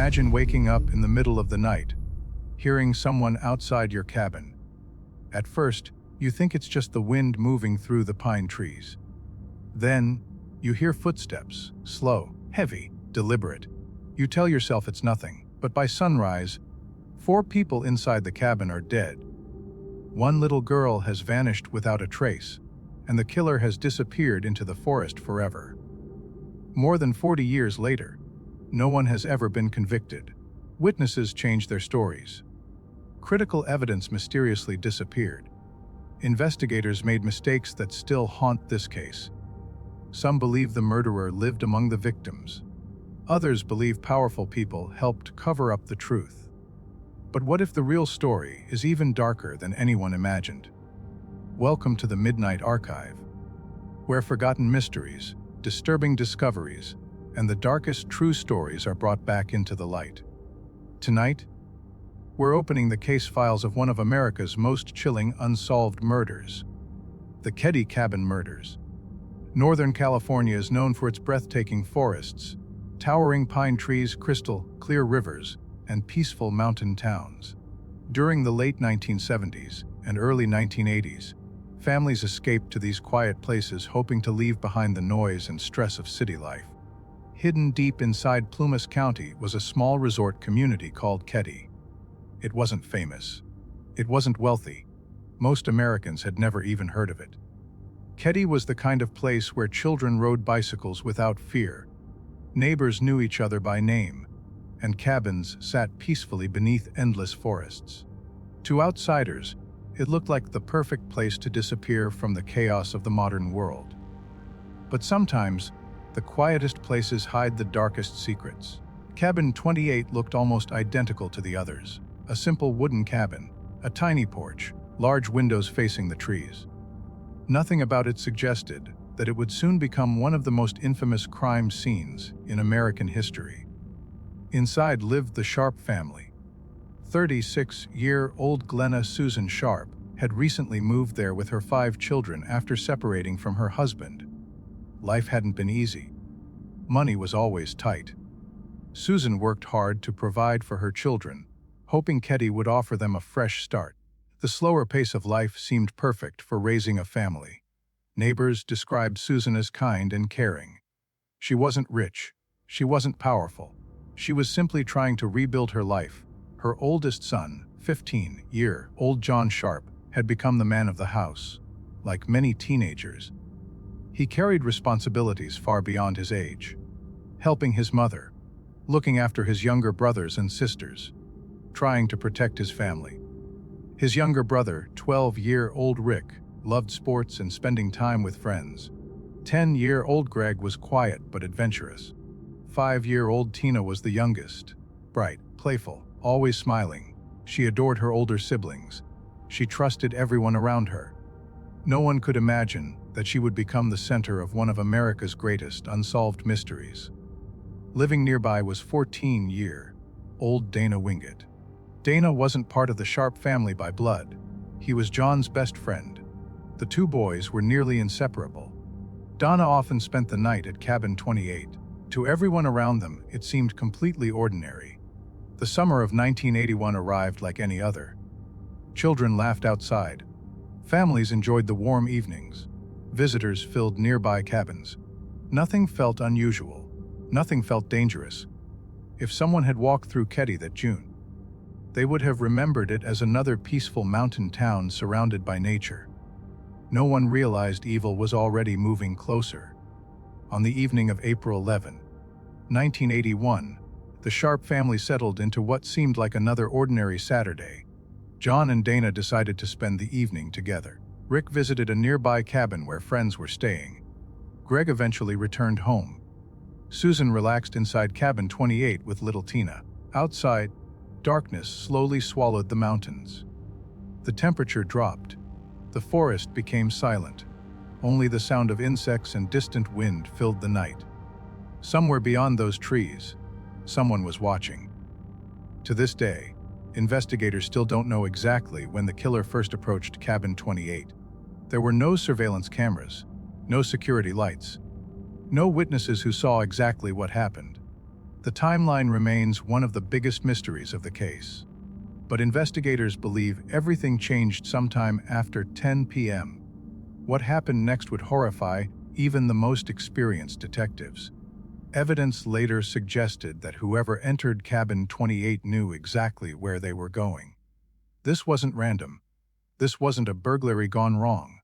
Imagine waking up in the middle of the night, hearing someone outside your cabin. At first, you think it's just the wind moving through the pine trees. Then, you hear footsteps, slow, heavy, deliberate. You tell yourself it's nothing, but by sunrise, 4 people inside the cabin are dead. One little girl has vanished without a trace, and the killer has disappeared into the forest forever. More than 40 years later, no one has ever been convicted. Witnesses changed their stories. Critical evidence mysteriously disappeared. Investigators made mistakes that still haunt this case. Some believe the murderer lived among the victims. Others believe powerful people helped cover up the truth. But what if the real story is even darker than anyone imagined? Welcome to the Midnight Archive, where forgotten mysteries, disturbing discoveries, and the darkest true stories are brought back into the light. Tonight, we're opening the case files of one of America's most chilling unsolved murders, the Keddie Cabin Murders. Northern California is known for its breathtaking forests, towering pine trees, crystal clear rivers, and peaceful mountain towns. During the late 1970s and early 1980s, families escaped to these quiet places hoping to leave behind the noise and stress of city life. Hidden deep inside Plumas County was a small resort community called Keddie. It wasn't famous. It wasn't wealthy. Most Americans had never even heard of it. Keddie was the kind of place where children rode bicycles without fear. Neighbors knew each other by name, and cabins sat peacefully beneath endless forests. To outsiders, it looked like the perfect place to disappear from the chaos of the modern world. But sometimes, the quietest places hide the darkest secrets. Cabin 28 looked almost identical to the others. A simple wooden cabin, a tiny porch, large windows facing the trees. Nothing about it suggested that it would soon become one of the most infamous crime scenes in American history. Inside lived the Sharp family. 36-year-old Glenna Susan Sharp had recently moved there with her 5 children after separating from her husband. Life hadn't been easy. Money was always tight. Susan worked hard to provide for her children, hoping Keddie would offer them a fresh start. The slower pace of life seemed perfect for raising a family. Neighbors described Susan as kind and caring. She wasn't rich. She wasn't powerful. She was simply trying to rebuild her life. Her oldest son, 15-year-old John Sharp, had become the man of the house. Like many teenagers, he carried responsibilities far beyond his age. Helping his mother, looking after his younger brothers and sisters, trying to protect his family. His younger brother, 12-year-old Rick, loved sports and spending time with friends. 10-year-old Greg was quiet but adventurous. 5-year-old Tina was the youngest. Bright, playful, always smiling. She adored her older siblings. She trusted everyone around her. No one could imagine that she would become the center of one of America's greatest unsolved mysteries. Living nearby was 14-year-old Dana Wingate. Dana wasn't part of the Sharp family by blood. He was John's best friend. The 2 boys were nearly inseparable. Donna often spent the night at Cabin 28. To everyone around them, it seemed completely ordinary. The summer of 1981 arrived like any other. Children laughed outside. Families enjoyed the warm evenings. Visitors filled nearby cabins. Nothing felt unusual. Nothing felt dangerous. If someone had walked through Keddie that June, they would have remembered it as another peaceful mountain town surrounded by nature. No one realized evil was already moving closer. On the evening of April 11, 1981, the Sharp family settled into what seemed like another ordinary Saturday. John and Dana decided to spend the evening together. Rick visited a nearby cabin where friends were staying. Greg eventually returned home. Susan relaxed inside Cabin 28 with little Tina. Outside, darkness slowly swallowed the mountains. The temperature dropped. The forest became silent. Only the sound of insects and distant wind filled the night. Somewhere beyond those trees, someone was watching. To this day, investigators still don't know exactly when the killer first approached Cabin 28. There were no surveillance cameras, no security lights, no witnesses who saw exactly what happened. The timeline remains one of the biggest mysteries of the case. But investigators believe everything changed sometime after 10 p.m. What happened next would horrify even the most experienced detectives. Evidence later suggested that whoever entered Cabin 28 knew exactly where they were going. This wasn't random. This wasn't a burglary gone wrong.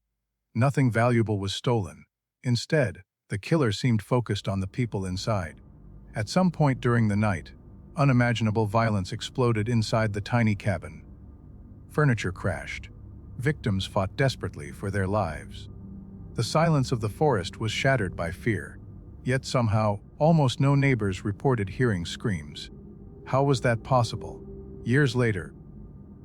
Nothing valuable was stolen. Instead, the killer seemed focused on the people inside. At some point during the night, unimaginable violence exploded inside the tiny cabin. Furniture crashed. Victims fought desperately for their lives. The silence of the forest was shattered by fear. Yet somehow, almost no neighbors reported hearing screams. How was that possible? Years later,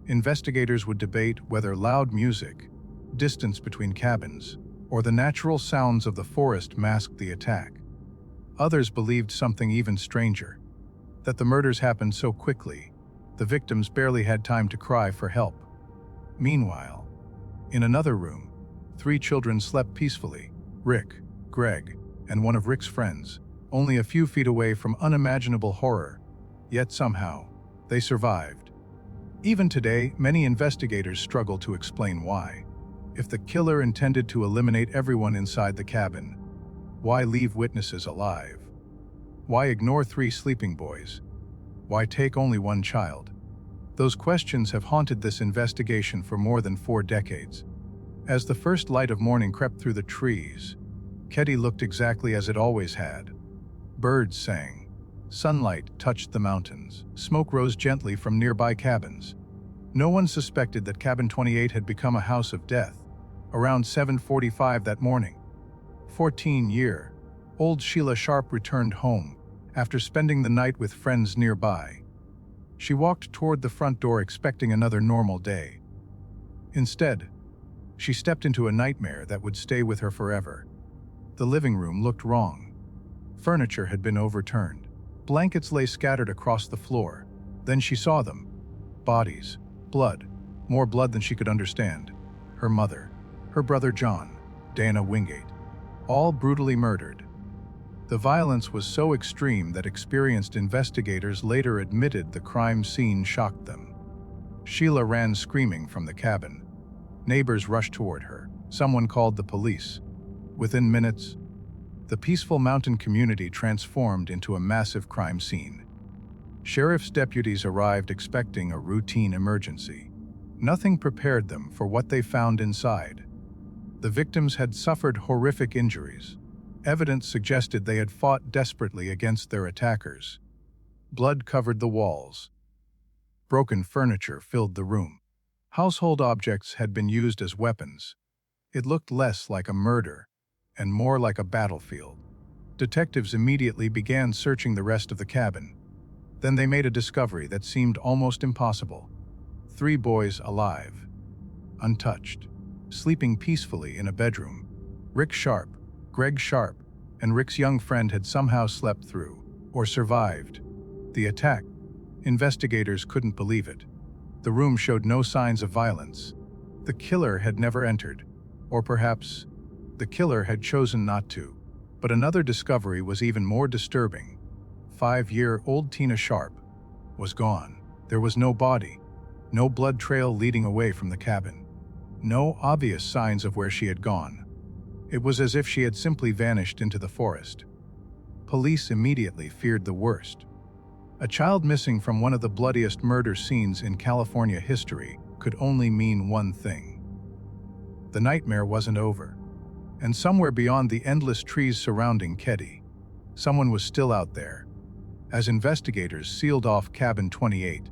investigators would debate whether loud music, distance between cabins, or the natural sounds of the forest masked the attack. Others believed something even stranger, that the murders happened so quickly, the victims barely had time to cry for help. Meanwhile, in another room, 3 children slept peacefully: Rick, Greg, and one of Rick's friends, only a few feet away from unimaginable horror. Yet somehow, they survived. Even today, many investigators struggle to explain why. If the killer intended to eliminate everyone inside the cabin, why leave witnesses alive? Why ignore 3 sleeping boys? Why take only 1 child? Those questions have haunted this investigation for more than 4 decades. As the first light of morning crept through the trees, Keddie looked exactly as it always had. Birds sang. Sunlight touched the mountains. Smoke rose gently from nearby cabins. No one suspected that Cabin 28 had become a house of death. Around 7:45 that morning, 14-year-old Sheila Sharp returned home after spending the night with friends nearby. She walked toward the front door expecting another normal day. Instead, she stepped into a nightmare that would stay with her forever. The living room looked wrong. Furniture had been overturned. Blankets lay scattered across the floor. Then she saw them. Bodies. Blood. More blood than she could understand. Her mother. Her brother John. Dana Wingate. All brutally murdered. The violence was so extreme that experienced investigators later admitted the crime scene shocked them. Sheila ran screaming from the cabin. Neighbors rushed toward her. Someone called the police. Within minutes, the peaceful mountain community transformed into a massive crime scene. Sheriff's deputies arrived expecting a routine emergency. Nothing prepared them for what they found inside. The victims had suffered horrific injuries. Evidence suggested they had fought desperately against their attackers. Blood covered the walls. Broken furniture filled the room. Household objects had been used as weapons. It looked less like a murder and more like a battlefield. Detectives immediately began searching the rest of the cabin. Then they made a discovery that seemed almost impossible. 3 boys alive, untouched, sleeping peacefully in a bedroom. Rick Sharp, Greg Sharp, and Rick's young friend had somehow slept through, or survived, the attack. Investigators couldn't believe it. The room showed no signs of violence. The killer had never entered, or perhaps the killer had chosen not to. But another discovery was even more disturbing. 5-year-old Tina Sharp was gone. There was no body, no blood trail leading away from the cabin, no obvious signs of where she had gone. It was as if she had simply vanished into the forest. Police immediately feared the worst. A child missing from one of the bloodiest murder scenes in California history could only mean one thing. The nightmare wasn't over. And somewhere beyond the endless trees surrounding Keddie, someone was still out there. As investigators sealed off Cabin 28,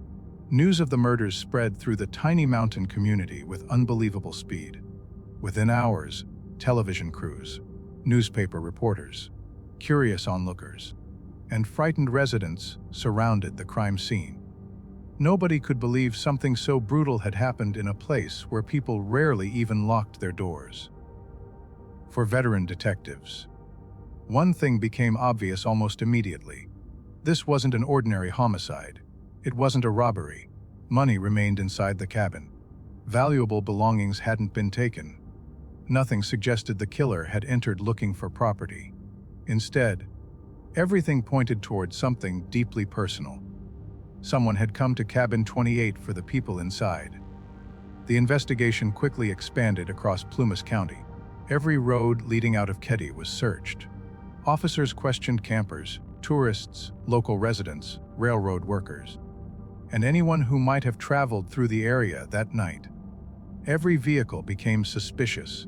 news of the murders spread through the tiny mountain community with unbelievable speed. Within hours, television crews, newspaper reporters, curious onlookers, and frightened residents surrounded the crime scene. Nobody could believe something so brutal had happened in a place where people rarely even locked their doors. For veteran detectives, one thing became obvious almost immediately. This wasn't an ordinary homicide. It wasn't a robbery. Money remained inside the cabin. Valuable belongings hadn't been taken. Nothing suggested the killer had entered looking for property. Instead, Everything pointed toward something deeply personal. Someone had come to Cabin 28 for the people inside. The investigation quickly expanded across Plumas County. Every road leading out of Keddie was searched. Officers questioned campers, tourists, local residents, railroad workers, and anyone who might have traveled through the area that night. Every vehicle became suspicious.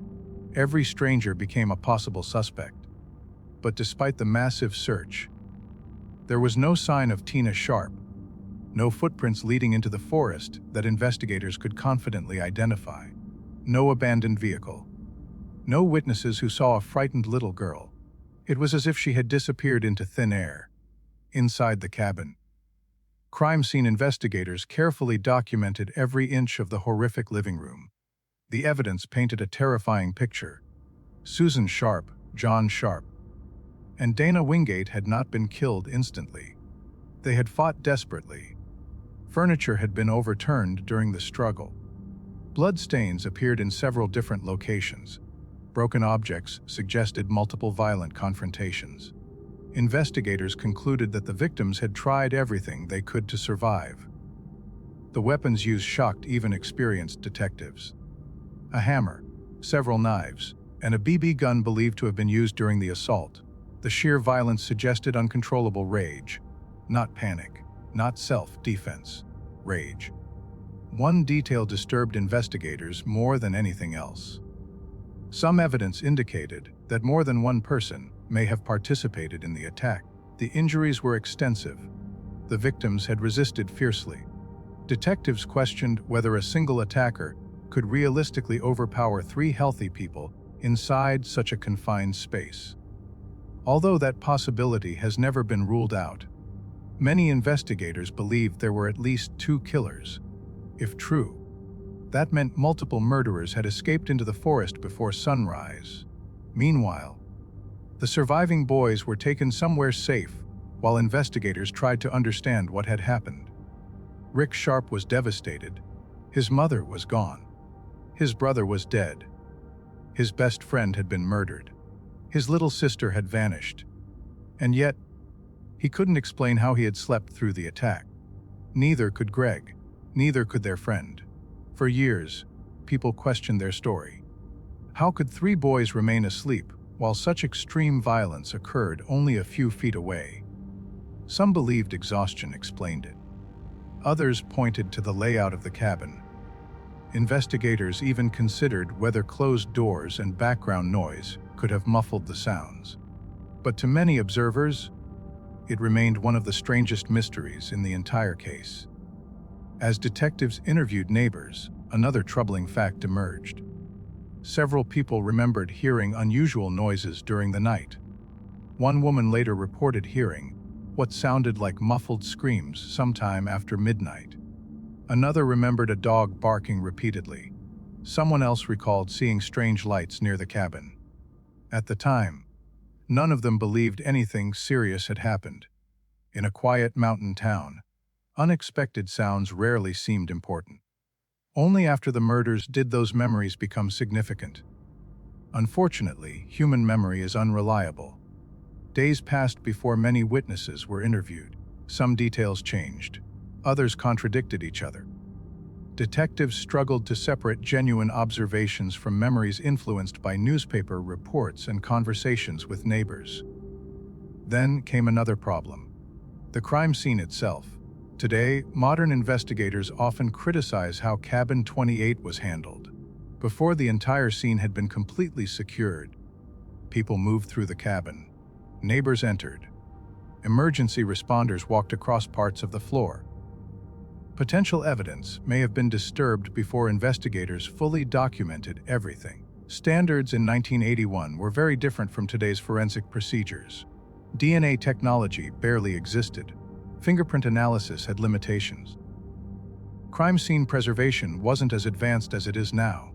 Every stranger became a possible suspect. But despite the massive search, there was no sign of Tina Sharp, no footprints leading into the forest that investigators could confidently identify, no abandoned vehicle, no witnesses who saw a frightened little girl. It was as if she had disappeared into thin air. Inside the cabin, crime scene investigators carefully documented every inch of the horrific living room. The evidence painted a terrifying picture. Susan Sharp, John Sharp, and Dana Wingate had not been killed instantly. They had fought desperately. Furniture had been overturned during the struggle. Bloodstains appeared in several different locations. Broken objects suggested multiple violent confrontations. Investigators concluded that the victims had tried everything they could to survive. The weapons used shocked even experienced detectives. A hammer, several knives, and a BB gun believed to have been used during the assault. The sheer violence suggested uncontrollable rage, not panic, not self-defense, rage. One detail disturbed investigators more than anything else. Some evidence indicated that more than one person may have participated in the attack. The injuries were extensive. The victims had resisted fiercely. Detectives questioned whether a single attacker could realistically overpower 3 healthy people inside such a confined space. Although that possibility has never been ruled out, many investigators believed there were at least 2 killers. If true, that meant multiple murderers had escaped into the forest before sunrise. Meanwhile, the surviving boys were taken somewhere safe while investigators tried to understand what had happened. Rick Sharp was devastated. His mother was gone. His brother was dead. His best friend had been murdered. His little sister had vanished. And yet, he couldn't explain how he had slept through the attack. Neither could Greg. Neither could their friend. For years, people questioned their story. How could 3 boys remain asleep while such extreme violence occurred only a few feet away? Some believed exhaustion explained it. Others pointed to the layout of the cabin. Investigators even considered whether closed doors and background noise could have muffled the sounds. But to many observers, it remained one of the strangest mysteries in the entire case. As detectives interviewed neighbors, another troubling fact emerged. Several people remembered hearing unusual noises during the night. One woman later reported hearing what sounded like muffled screams sometime after midnight. Another remembered a dog barking repeatedly. Someone else recalled seeing strange lights near the cabin. At the time, none of them believed anything serious had happened. In a quiet mountain town, unexpected sounds rarely seemed important. Only after the murders did those memories become significant. Unfortunately, human memory is unreliable. Days passed before many witnesses were interviewed. Some details changed. Others contradicted each other. Detectives struggled to separate genuine observations from memories influenced by newspaper reports and conversations with neighbors. Then came another problem: the crime scene itself. Today, modern investigators often criticize how Cabin 28 was handled. Before the entire scene had been completely secured, people moved through the cabin. Neighbors entered. Emergency responders walked across parts of the floor. Potential evidence may have been disturbed before investigators fully documented everything. Standards in 1981 were very different from today's forensic procedures. DNA technology barely existed. Fingerprint analysis had limitations. Crime scene preservation wasn't as advanced as it is now.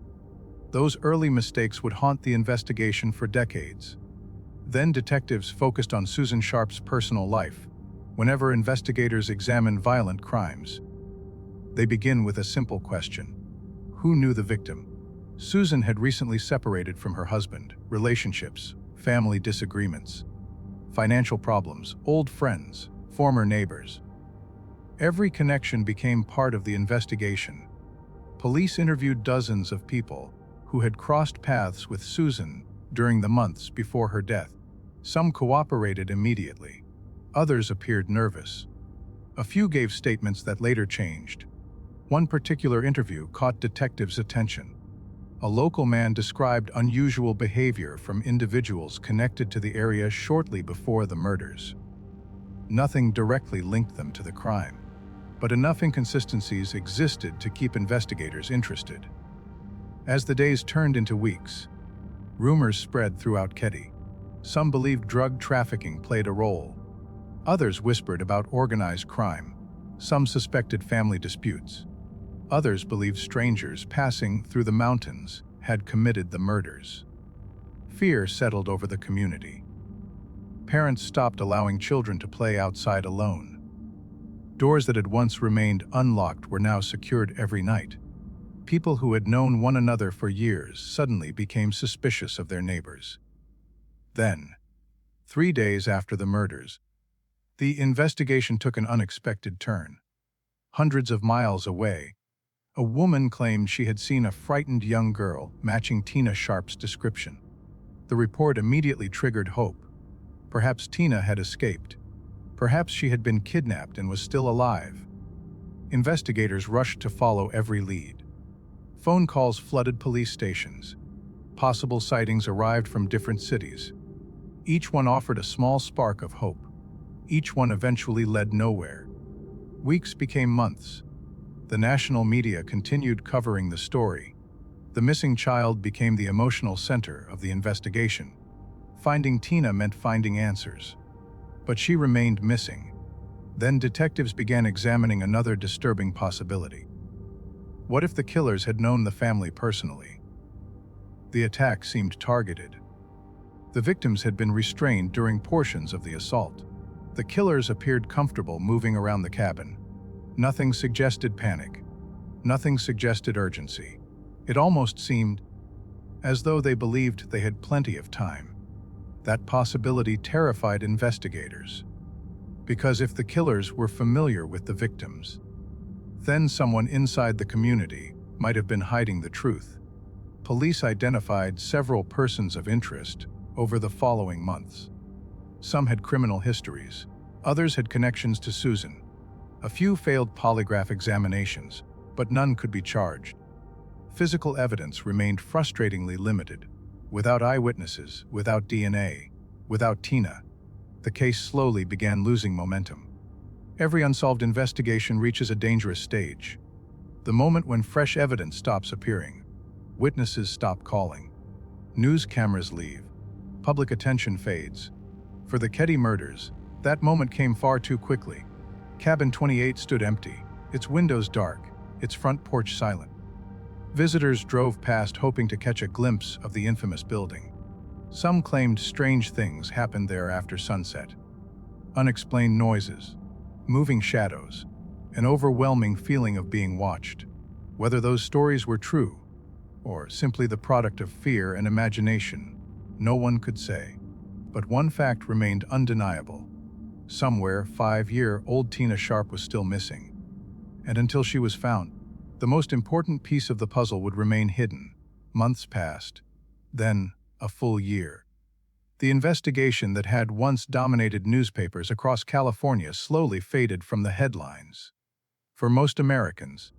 Those early mistakes would haunt the investigation for decades. Then detectives focused on Susan Sharp's personal life. Whenever investigators examine violent crimes, they begin with a simple question: who knew the victim? Susan had recently separated from her husband, relationships, family disagreements. financial problems, old friends, former neighbors. Every connection became part of the investigation. Police interviewed dozens of people who had crossed paths with Susan during the months before her death. Some cooperated immediately. Others appeared nervous. A few gave statements that later changed. One particular interview caught detectives' attention. A local man described unusual behavior from individuals connected to the area shortly before the murders. Nothing directly linked them to the crime, but enough inconsistencies existed to keep investigators interested. As the days turned into weeks, rumors spread throughout Keddie. Some believed drug trafficking played a role. Others whispered about organized crime. Some suspected family disputes. Others believed strangers passing through the mountains had committed the murders. Fear settled over the community. Parents stopped allowing children to play outside alone. Doors that had once remained unlocked were now secured every night. People who had known one another for years suddenly became suspicious of their neighbors. Then, 3 days after the murders, the investigation took an unexpected turn. Hundreds of miles away, a woman claimed she had seen a frightened young girl matching Tina Sharp's description. The report immediately triggered hope. Perhaps Tina had escaped. Perhaps she had been kidnapped and was still alive. Investigators rushed to follow every lead. Phone calls flooded police stations. Possible sightings arrived from different cities. Each one offered a small spark of hope. Each one eventually led nowhere. Weeks became months. The national media continued covering the story. The missing child became the emotional center of the investigation. Finding Tina meant finding answers. But she remained missing. Then detectives began examining another disturbing possibility. What if the killers had known the family personally? The attack seemed targeted. The victims had been restrained during portions of the assault. The killers appeared comfortable moving around the cabin. Nothing suggested panic. Nothing suggested urgency. It almost seemed as though they believed they had plenty of time. That possibility terrified investigators. Because if the killers were familiar with the victims, then someone inside the community might have been hiding the truth. Police identified several persons of interest over the following months. Some had criminal histories. Others had connections to Susan. A few failed polygraph examinations, but none could be charged. Physical evidence remained frustratingly limited. Without eyewitnesses, without DNA, without Tina, the case slowly began losing momentum. Every unsolved investigation reaches a dangerous stage. The moment when fresh evidence stops appearing. Witnesses stop calling. News cameras leave. Public attention fades. For the Keddie murders, that moment came far too quickly. Cabin 28 stood empty, its windows dark, its front porch silent. Visitors drove past hoping to catch a glimpse of the infamous building. Some claimed strange things happened there after sunset. Unexplained noises, moving shadows, an overwhelming feeling of being watched. Whether those stories were true, or simply the product of fear and imagination, no one could say. But one fact remained undeniable. Somewhere, 5-year-old Tina Sharp was still missing. And until she was found, the most important piece of the puzzle would remain hidden. Months passed. Then, a full year. The investigation that had once dominated newspapers across California slowly faded from the headlines. For most Americans,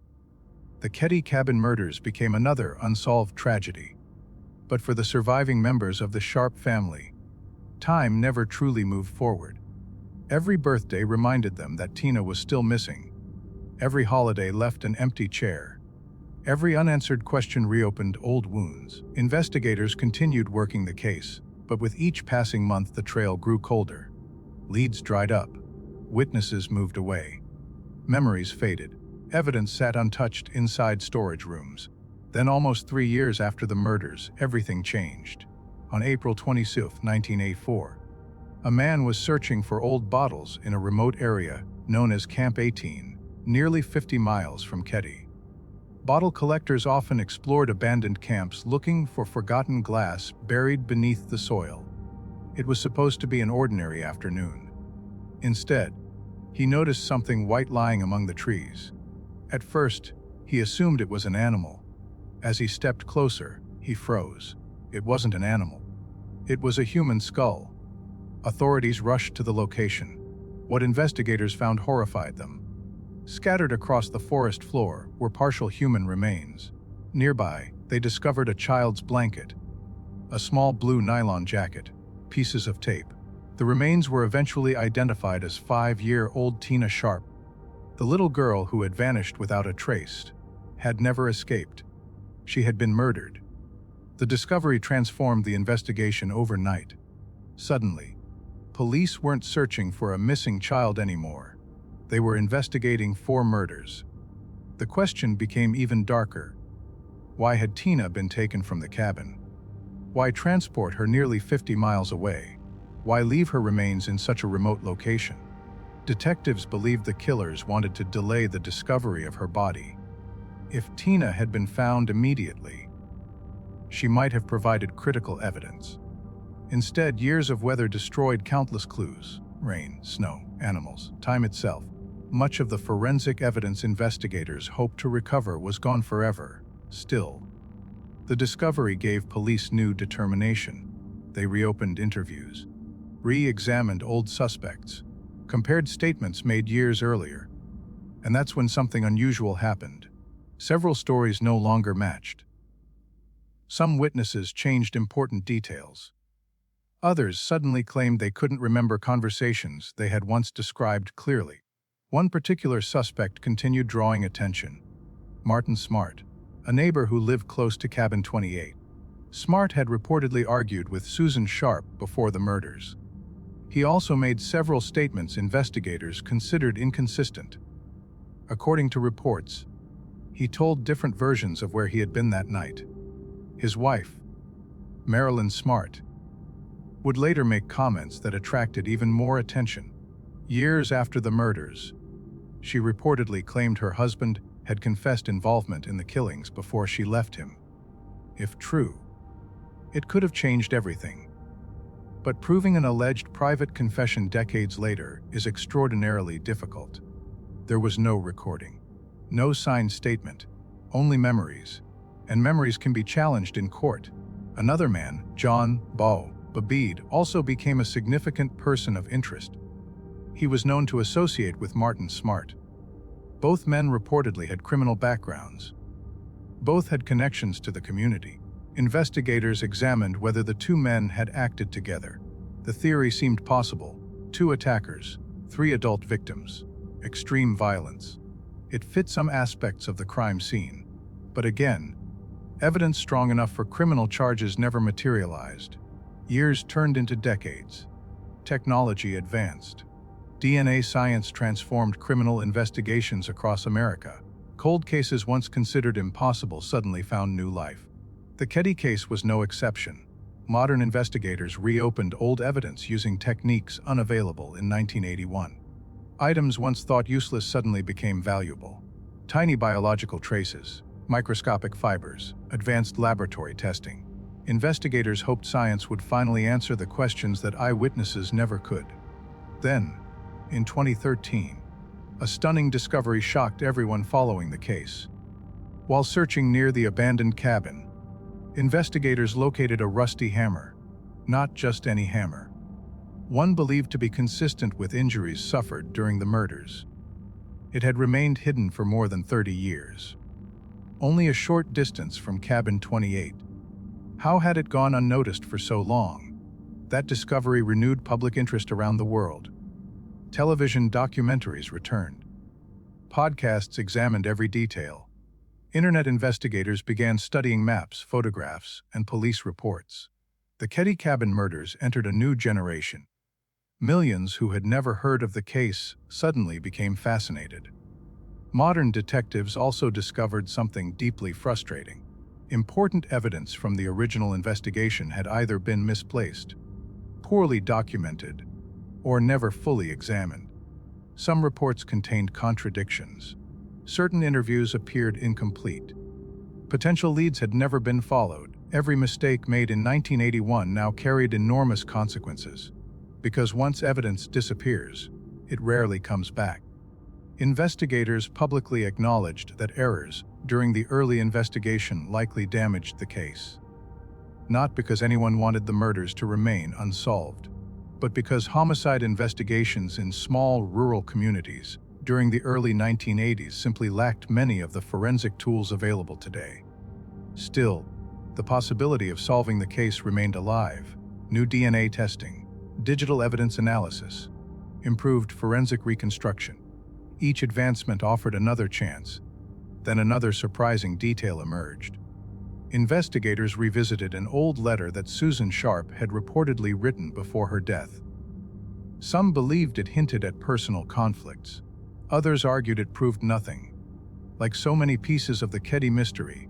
the Keddie Cabin Murders became another unsolved tragedy. But for the surviving members of the Sharp family, time never truly moved forward. Every birthday reminded them that Tina was still missing. Every holiday left an empty chair. Every unanswered question reopened old wounds. Investigators continued working the case, but with each passing month the trail grew colder. Leads dried up. Witnesses moved away. Memories faded. Evidence sat untouched inside storage rooms. Then, almost 3 years after the murders, everything changed. On April 26, 1984, a man was searching for old bottles in a remote area known as Camp 18, nearly 50 miles from Keddie. Bottle collectors often explored abandoned camps looking for forgotten glass buried beneath the soil. It was supposed to be an ordinary afternoon. Instead, he noticed something white lying among the trees. At first, he assumed it was an animal. As he stepped closer, he froze. It wasn't an animal. It was a human skull. Authorities rushed to the location. What investigators found horrified them. Scattered across the forest floor were partial human remains. Nearby, they discovered a child's blanket, a small blue nylon jacket, pieces of tape. The remains were eventually identified as 5-year-old Tina Sharp. The little girl who had vanished without a trace had never escaped. She had been murdered. The discovery transformed the investigation overnight. Suddenly, police weren't searching for a missing child anymore. They were investigating 4 murders. The question became even darker. Why had Tina been taken from the cabin? Why transport her nearly 50 miles away? Why leave her remains in such a remote location? Detectives believed the killers wanted to delay the discovery of her body. If Tina had been found immediately, she might have provided critical evidence. Instead, years of weather destroyed countless clues: rain, snow, animals, time itself. Much of the forensic evidence investigators hoped to recover was gone forever. Still, the discovery gave police new determination. They reopened interviews, re-examined old suspects, compared statements made years earlier. And that's when something unusual happened. Several stories no longer matched. Some witnesses changed important details. Others suddenly claimed they couldn't remember conversations they had once described clearly. One particular suspect continued drawing attention: Martin Smart, a neighbor who lived close to Cabin 28. Smart had reportedly argued with Susan Sharp before the murders. He also made several statements investigators considered inconsistent. According to reports, he told different versions of where he had been that night. His wife, Marilyn Smart, would later make comments that attracted even more attention. Years after the murders, she reportedly claimed her husband had confessed involvement in the killings before she left him. If true, it could have changed everything. But proving an alleged private confession decades later is extraordinarily difficult. There was no recording, no signed statement, only memories. And memories can be challenged in court. Another man, John Babbitt, also became a significant person of interest. He was known to associate with Martin Smart. Both men reportedly had criminal backgrounds. Both had connections to the community. Investigators examined whether the 2 men had acted together. The theory seemed possible: 2 attackers, 3 adult victims, extreme violence. It fit some aspects of the crime scene. But again, evidence strong enough for criminal charges never materialized. Years turned into decades. Technology advanced. DNA science transformed criminal investigations across America. Cold cases once considered impossible suddenly found new life. The Keddie case was no exception. Modern investigators reopened old evidence using techniques unavailable in 1981. Items once thought useless suddenly became valuable. Tiny biological traces, microscopic fibers, advanced laboratory testing. Investigators hoped science would finally answer the questions that eyewitnesses never could. Then, in 2013, a stunning discovery shocked everyone following the case. While searching near the abandoned cabin, investigators located a rusty hammer. Not just any hammer. One believed to be consistent with injuries suffered during the murders. It had remained hidden for more than 30 years. Only a short distance from Cabin 28. How had it gone unnoticed for so long? That discovery renewed public interest around the world. Television documentaries returned. Podcasts examined every detail. Internet investigators began studying maps, photographs, and police reports. The Keddie Cabin Murders entered a new generation. Millions who had never heard of the case suddenly became fascinated. Modern detectives also discovered something deeply frustrating. Important evidence from the original investigation had either been misplaced, poorly documented, or never fully examined. Some reports contained contradictions. Certain interviews appeared incomplete. Potential leads had never been followed, Every mistake made in 1981 now carried enormous consequences, because once evidence disappears, it rarely comes back. Investigators publicly acknowledged that errors during the early investigation likely damaged the case. Not because anyone wanted the murders to remain unsolved, but because homicide investigations in small rural communities during the early 1980s simply lacked many of the forensic tools available today. Still, the possibility of solving the case remained alive. New DNA testing, digital evidence analysis, improved forensic reconstruction. Each advancement offered another chance. Then another surprising detail emerged. Investigators revisited an old letter that Susan Sharp had reportedly written before her death. Some believed it hinted at personal conflicts. Others argued it proved nothing. Like so many pieces of the Keddie mystery,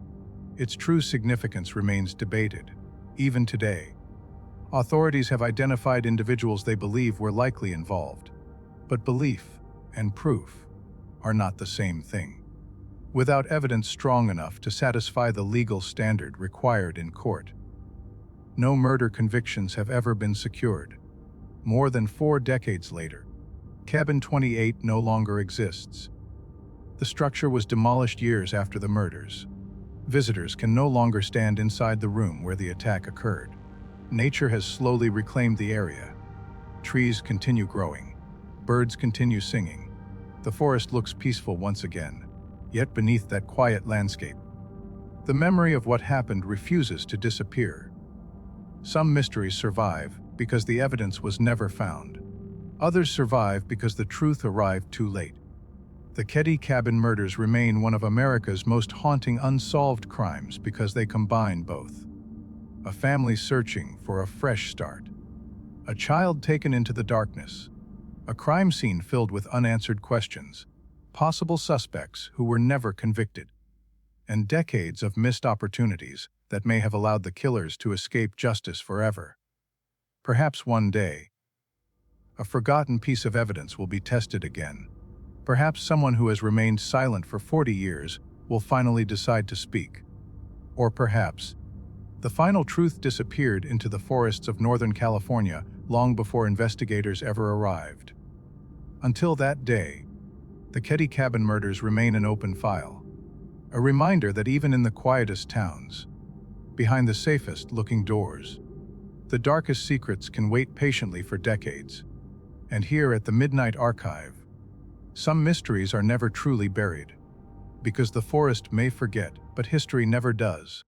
its true significance remains debated, even today. Authorities have identified individuals they believe were likely involved. But belief and proof are not the same thing. Without evidence strong enough to satisfy the legal standard required in court, no murder convictions have ever been secured. More than 4 decades later, Cabin 28 no longer exists. The structure was demolished years after the murders. Visitors can no longer stand inside the room where the attack occurred. Nature has slowly reclaimed the area. Trees continue growing. Birds continue singing. The forest looks peaceful once again, yet beneath that quiet landscape, the memory of what happened refuses to disappear. Some mysteries survive because the evidence was never found. Others survive because the truth arrived too late. The Keddie Cabin Murders remain one of America's most haunting unsolved crimes because they combine both: a family searching for a fresh start, a child taken into the darkness, a crime scene filled with unanswered questions, possible suspects who were never convicted, and decades of missed opportunities that may have allowed the killers to escape justice forever. Perhaps one day, a forgotten piece of evidence will be tested again. Perhaps someone who has remained silent for 40 years will finally decide to speak. Or perhaps the final truth disappeared into the forests of Northern California long before investigators ever arrived. Until that day, the Keddie Cabin Murders remain an open file, a reminder that even in the quietest towns, behind the safest looking doors, the darkest secrets can wait patiently for decades. And here at the Midnight Archive, some mysteries are never truly buried, because the forest may forget, but history never does.